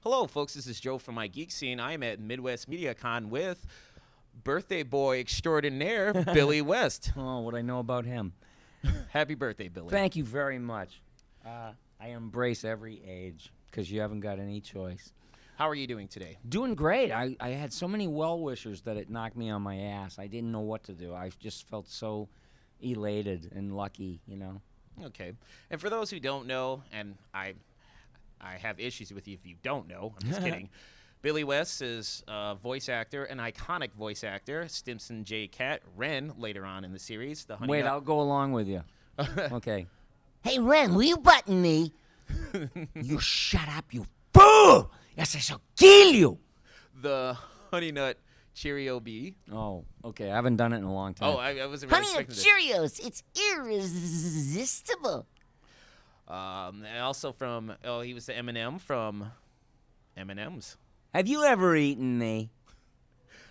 Hello, folks. This is Joe from MIGeekScene. I am at Midwest MediaCon with birthday boy extraordinaire Billy West. Oh, what I know about him. Happy birthday, Billy. Thank you very much. I embrace every age because you haven't got any choice. How are you doing today? Doing great. I had so many well-wishers that it knocked me on my ass. I didn't know what to do. I just felt so elated and lucky, you know. Okay. And for those who don't know, and I have issues with you if you don't know. I'm just kidding. Billy West is a voice actor, an iconic voice actor. Stimson J. Cat, Ren, later on in the series. The Honey Wait, Nut- I'll go along with you. Okay. Hey, Ren, will you button me? You shut up, you fool! Yes, I shall kill you! The Honey Nut Cheerio Bee. Oh, okay. I haven't done it in a long time. Oh, I wasn't really Honey Nut expecting Cheerios, it's irresistible. And also from, he was the M&M from M&Ms. Have you ever eaten me?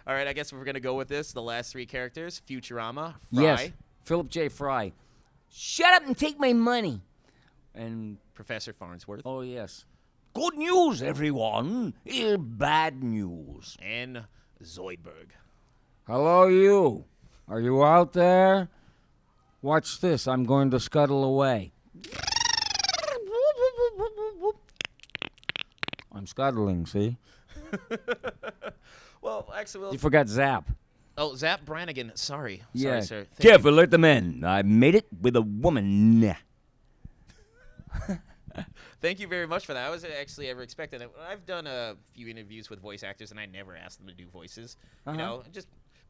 All right, I guess we're going to go with this. The last three characters, Futurama, Fry. Yes. Philip J. Fry. Shut up and take my money. And, Professor Farnsworth, oh, yes. Good news, everyone. Bad news. and Zoidberg. Hello, you. Are you out there? Watch this. I'm going to scuttle away. I'm scuttling, see? Well, actually, You forgot Zap. oh, Zap Brannigan. Sorry, Yeah. sir. Thank Careful, let them in. I made it with a woman. Thank you very much for that. I wasn't actually ever expecting it. I've done a few interviews with voice actors, and I never asked them to do voices. You know,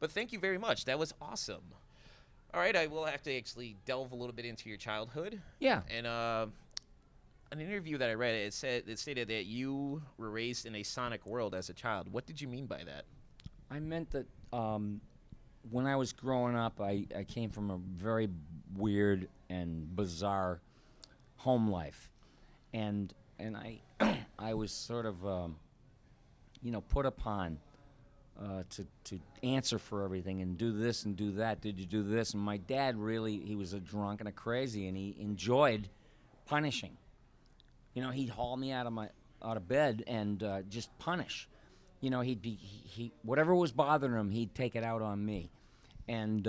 but thank you very much. That was awesome. All right, I will have to actually delve a little bit into your childhood. Yeah. And an interview that I read, it stated that you were raised in a sonic world as a child. What did you mean by that? I meant that when I was growing up, I came from a very weird and bizarre home life. And I I was sort of, put upon to answer for everything and do this and do that. Did you do this? And my dad really, he was a drunk and a crazy, and he enjoyed punishing. You know, he'd haul me out of bed and just punish. You know, he whatever was bothering him, he'd take it out on me. And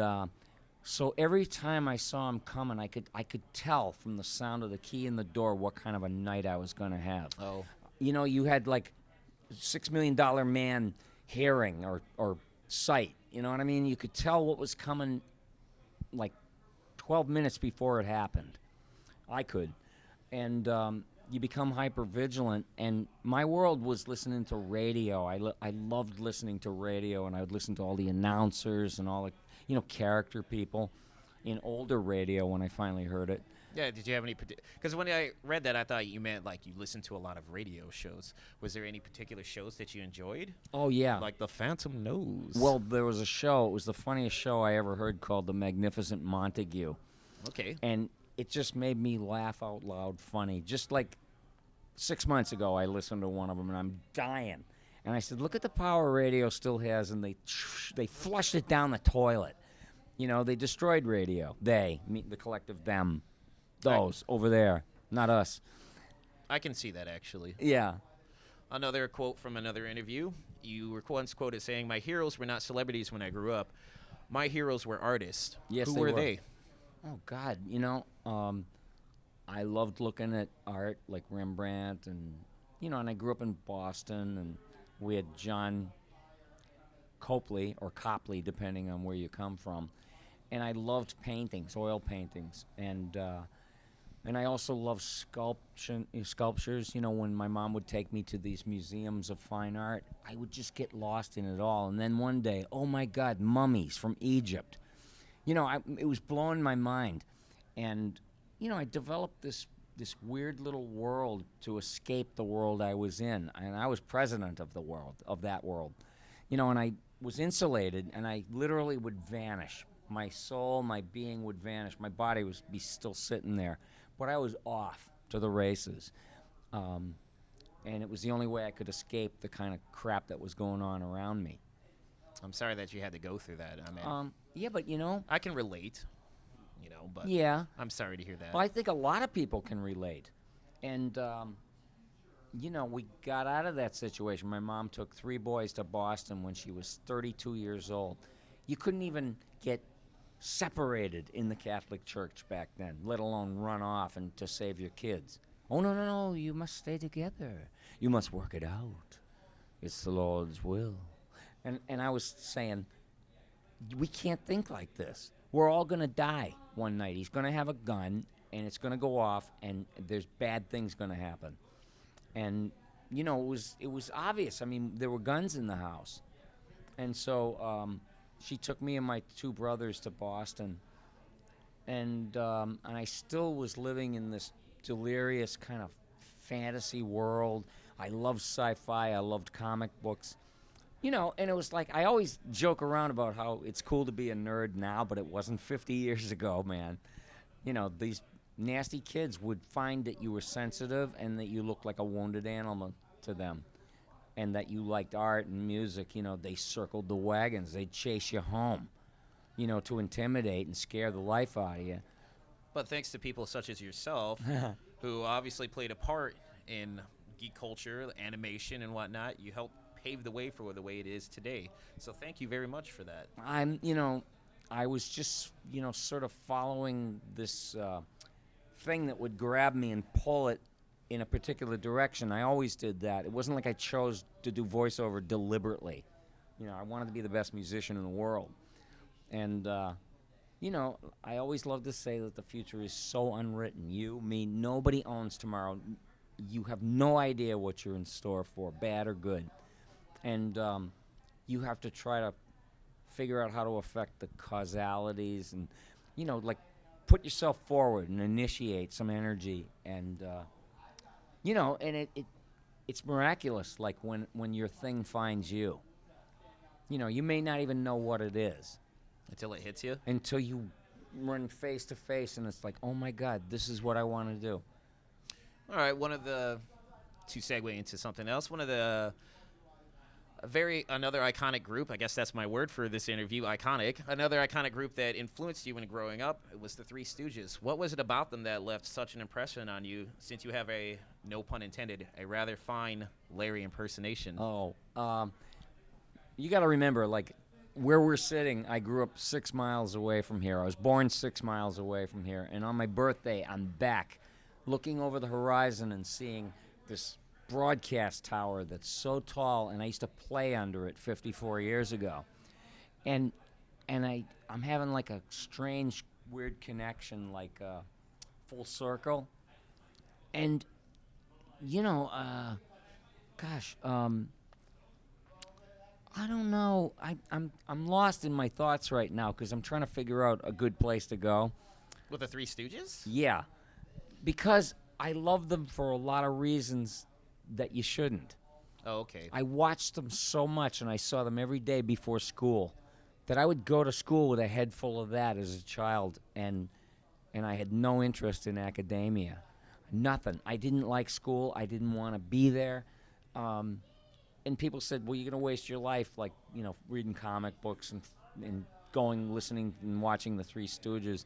so every time I saw him coming, I could tell from the sound of the key in the door what kind of a night I was going to have. Oh. You know, you had like $6 million man hearing or sight. You know what I mean? You could tell what was coming like 12 minutes before it happened. I could. And you become hyper vigilant, and my world was listening to radio. I loved listening to radio, and I would listen to all the announcers and all the character people in older radio when I finally heard it. Yeah, did you have any because when I read that, I thought you meant like you listened to a lot of radio shows. Was there any particular shows that you enjoyed? Oh, yeah. Like The Phantom Nose. Well, there was a show. It was the funniest show I ever heard called The Magnificent Montague. Okay. And it just made me laugh out loud funny. Just like 6 months ago, I listened to one of them, and I'm dying. And I said, look at the power radio still has, and they flushed it down the toilet. You know, they destroyed radio. They, the collective them. Those over there, not us. I can see that, actually. Yeah. Another quote from another interview. You were once quoted saying, "My heroes were not celebrities when I grew up. My heroes were artists." Yes, Who they were were. they? Oh, God. You know, I loved looking at art like Rembrandt and I grew up in Boston, and we had John Copley or Copley, depending on where you come from. And I loved paintings, oil paintings, and I also loved sculptures. You know, when my mom would take me to these museums of fine art, I would just get lost in it all. And then one day, oh my God, mummies from Egypt. You know, it was blowing my mind, and I developed this weird little world to escape the world I was in, and I was president of that world. You know, and I was insulated, and I literally would vanish. My soul, my being would vanish. My body would be still sitting there. But I was off to the races. And it was the only way I could escape the kind of crap that was going on around me. I'm sorry that you had to go through that. I mean, Yeah, but I can relate, but yeah. I'm sorry to hear that. Well, I think a lot of people can relate. And we got out of that situation. My mom took 3 boys to Boston when she was 32 years old. You couldn't even get separated in the Catholic Church back then, let alone run off and to save your kids. Oh, no, no, no, you must stay together. You must work it out. It's the Lord's will. And I was saying, we can't think like this. We're all going to die one night. He's going to have a gun, and it's going to go off, and there's bad things going to happen. And, it was obvious. I mean, there were guns in the house. And so she took me and my 2 brothers to Boston, and I still was living in this delirious kind of fantasy world. I loved sci-fi. I loved comic books. And it was like, I always joke around about how it's cool to be a nerd now, but it wasn't 50 years ago, man. These nasty kids would find that you were sensitive and that you looked like a wounded animal to them, and that you liked art and music. They circled the wagons. They'd chase you home, to intimidate and scare the life out of you. But thanks to people such as yourself, who obviously played a part in geek culture, animation, and whatnot, you helped pave the way for the way it is today. So thank you very much for that. I was just, sort of following this thing that would grab me and pull it in a particular direction. I always did that. It wasn't like I chose to do voiceover deliberately. I wanted to be the best musician in the world. And, I always love to say that the future is so unwritten. You, me, nobody owns tomorrow. You have no idea what you're in store for, bad or good. And you have to try to figure out how to affect the causalities and, put yourself forward and initiate some energy. And, and it's miraculous, like when your thing finds you. You may not even know what it is. Until it hits you? Until you run face to face and it's like, oh my God, this is what I want to do. All right, to segue into something else, another iconic group, I guess that's my word for this interview, iconic. Another iconic group that influenced you when growing up, it was the Three Stooges. What was it about them that left such an impression on you, since you have no pun intended, a rather fine Larry impersonation? Oh, you got to remember, like, where we're sitting, I grew up 6 miles away from here. I was born 6 miles away from here. And on my birthday, I'm back looking over the horizon and seeing this broadcast tower that's so tall, and I used to play under it 54 years ago. And I'm having like a strange, weird connection, like full circle. And, I don't know. I'm lost in my thoughts right now because I'm trying to figure out a good place to go. With the Three Stooges? Yeah, because I love them for a lot of reasons that you shouldn't. Oh, okay. I watched them so much, and I saw them every day before school, that I would go to school with a head full of that as a child, and I had no interest in academia. Nothing. I didn't like school. I didn't want to be there. And people said, well, you're going to waste your life, like, reading comic books and going, listening, and watching the Three Stooges.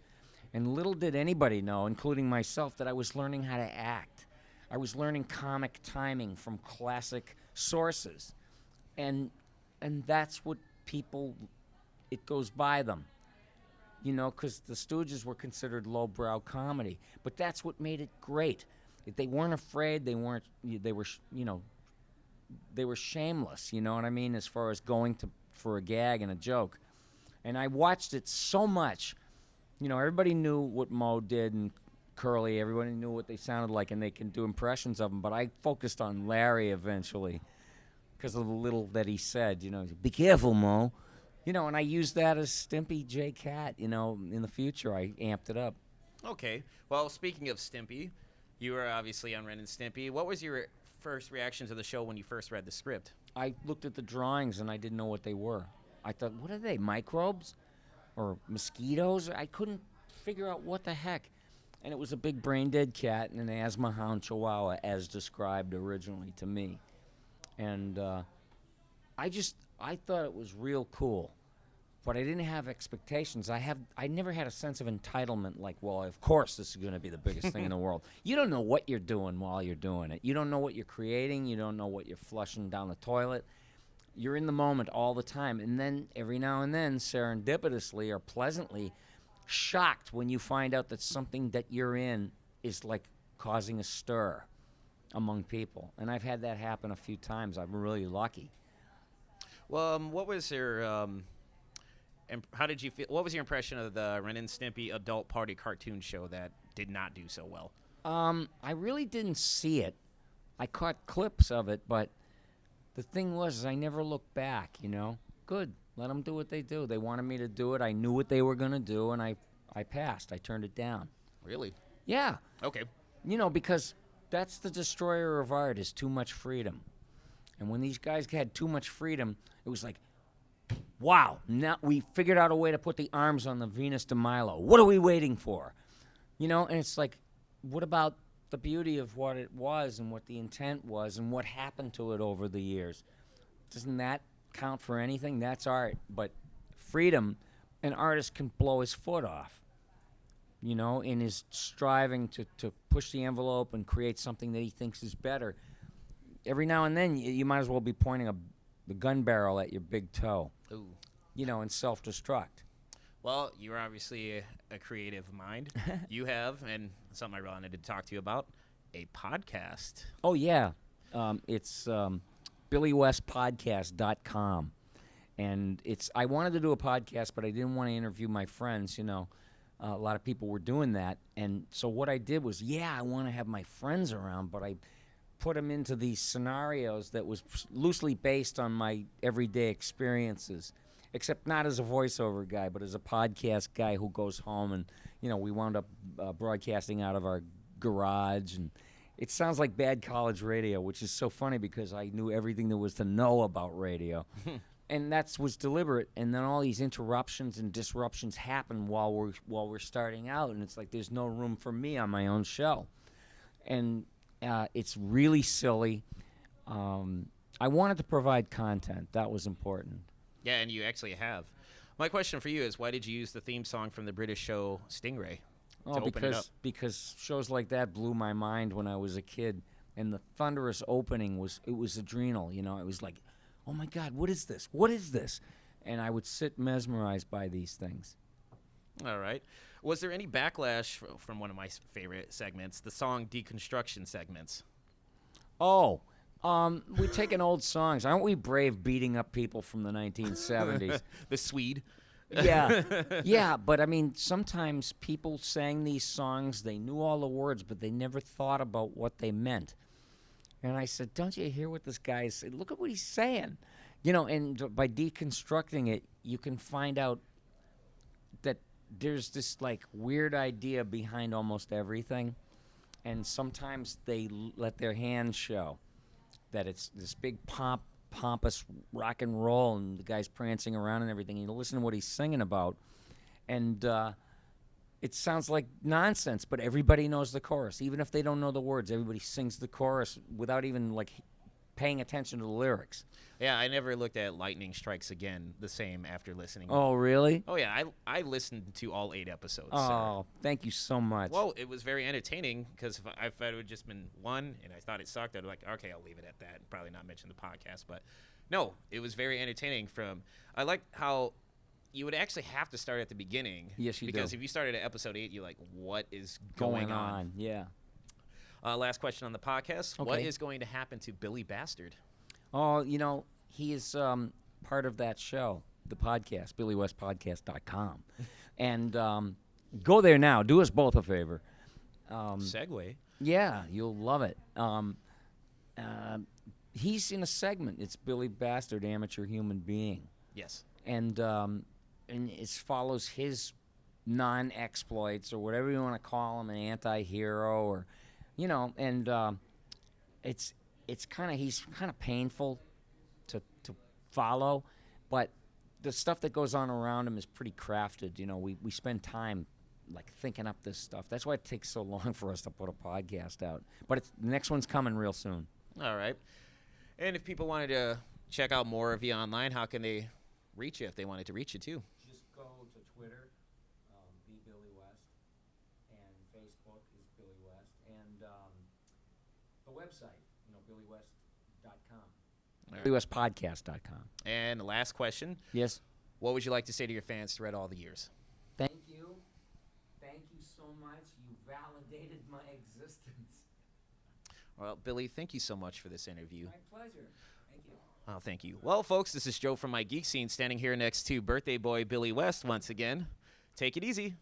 And little did anybody know, including myself, that I was learning how to act. I was learning comic timing from classic sources. And that's what people, it goes by them. Because the Stooges were considered lowbrow comedy. But that's what made it great. They weren't afraid. They were shameless, you know what I mean, as far as going for a gag and a joke. And I watched it so much. Everybody knew what Mo did and Curly. Everybody knew what they sounded like, and they can do impressions of them. But I focused on Larry eventually because of the little that he said, be careful, Mo. And I used that as Stimpy J. Cat, in the future. I amped it up. Okay. Well, speaking of Stimpy, you were obviously on Ren and Stimpy. What was your first reaction to the show when you first read the script? I looked at the drawings and I didn't know what they were. I thought, what are they, microbes or mosquitoes? I couldn't figure out what the heck. And it was a big brain-dead cat and an asthma hound chihuahua, as described originally to me. And I thought it was real cool. but I didn't have expectations. I never had a sense of entitlement like, well, of course this is going to be the biggest thing in the world. You don't know what you're doing while you're doing it. You don't know what you're creating. You don't know what you're flushing down the toilet. You're in the moment all the time. And then every now and then, serendipitously or pleasantly, shocked when you find out that something that you're in is like causing a stir among people. And I've had that happen a few times. I'm really lucky. Well, what was your how did you feel? What was your impression of the Ren and Stimpy adult party cartoon show that did not do so well? I really didn't see it. I caught clips of it, but the thing was, I never looked back. Good. Let them do what they do. They wanted me to do it. I knew what they were going to do, and I passed. I turned it down. Really? Yeah. Okay. Because that's the destroyer of art, is too much freedom. And when these guys had too much freedom, it was like, wow, now we figured out a way to put the arms on the Venus de Milo. What are we waiting for? And it's like, what about the beauty of what it was and what the intent was and what happened to it over the years? Doesn't that count for anything? That's art. But freedom, an artist can blow his foot off, in his striving to push the envelope and create something that he thinks is better. Every now and then, you might as well be pointing the gun barrel at your big toe. Ooh. And self-destruct. Well, you're obviously a creative mind. You have, and something I wanted to talk to you about, a podcast. Oh, yeah. It's BillyWestPodcast.com. And I wanted to do a podcast, but I didn't want to interview my friends, A lot of people were doing that. And so what I did was, I want to have my friends around, but I put them into these scenarios that was loosely based on my everyday experiences, except not as a voiceover guy, but as a podcast guy who goes home. And, we wound up broadcasting out of our garage. And it sounds like bad college radio, which is so funny because I knew everything there was to know about radio. And that was deliberate. And then all these interruptions and disruptions happen while we're starting out. And it's like there's no room for me on my own show. And it's really silly. I wanted to provide content. That was important. Yeah, and you actually have. My question for you is, why did you use the theme song from the British show Stingray to open it up? Because shows like that blew my mind when I was a kid. And the thunderous opening was adrenal. It was like, oh, my God, what is this? What is this? And I would sit mesmerized by these things. All right. Was there any backlash from one of my favorite segments, the song deconstruction segments? Oh, we take in old songs. Aren't we brave beating up people from the 1970s? The Swede. Yeah, but I mean, sometimes people sang these songs, they knew all the words, but they never thought about what they meant. And I said, don't you hear what this guy is saying? Look at what he's saying. And by deconstructing it, you can find out that there's this like weird idea behind almost everything, and sometimes they let their hands show that it's this big pompous rock and roll, and the guy's prancing around and everything. You listen to what he's singing about, and it sounds like nonsense, but everybody knows the chorus. Even if they don't know the words, everybody sings the chorus without even like paying attention to the lyrics. Yeah, I never looked at Lightning Strikes Again the same after listening. Oh, really? Oh, yeah, I listened to all 8 episodes. Oh, thank you so much. Well, it was very entertaining because if it had just been one and I thought it sucked, I'd be like, okay, I'll leave it at that and probably not mention the podcast. But no, it was very entertaining. I like how you would actually have to start at the beginning. Yes, you do. Because if you started at episode 8, you're like, what is going on? Yeah. Last question on the podcast. Okay. What is going to happen to Billy Bastard? Oh, he is part of that show, the podcast, BillyWestPodcast.com. And go there now. Do us both a favor. Segue. Yeah, you'll love it. He's in a segment. It's Billy Bastard, Amateur Human Being. Yes. And it follows his non-exploits or whatever you want to call him, an anti-hero or, and it's kind of, he's kind of painful to follow, but the stuff that goes on around him is pretty crafted. We spend time like thinking up this stuff. That's why it takes so long for us to put a podcast out. But the next one's coming real soon. All right. And if people wanted to check out more of you online, how can they reach you if they wanted to reach you too? website, BillyWest.com. Right. BillyWestPodcast.com. And the last question, Yes. what would you like to say to your fans throughout all the years? Thank you. Thank you so much. You validated my existence. Well, Billy, thank you so much for this interview. My pleasure. Thank you. Oh, thank you. Well, folks, this is Joe from MIGeekScene standing here next to birthday boy Billy West once again. Take it easy.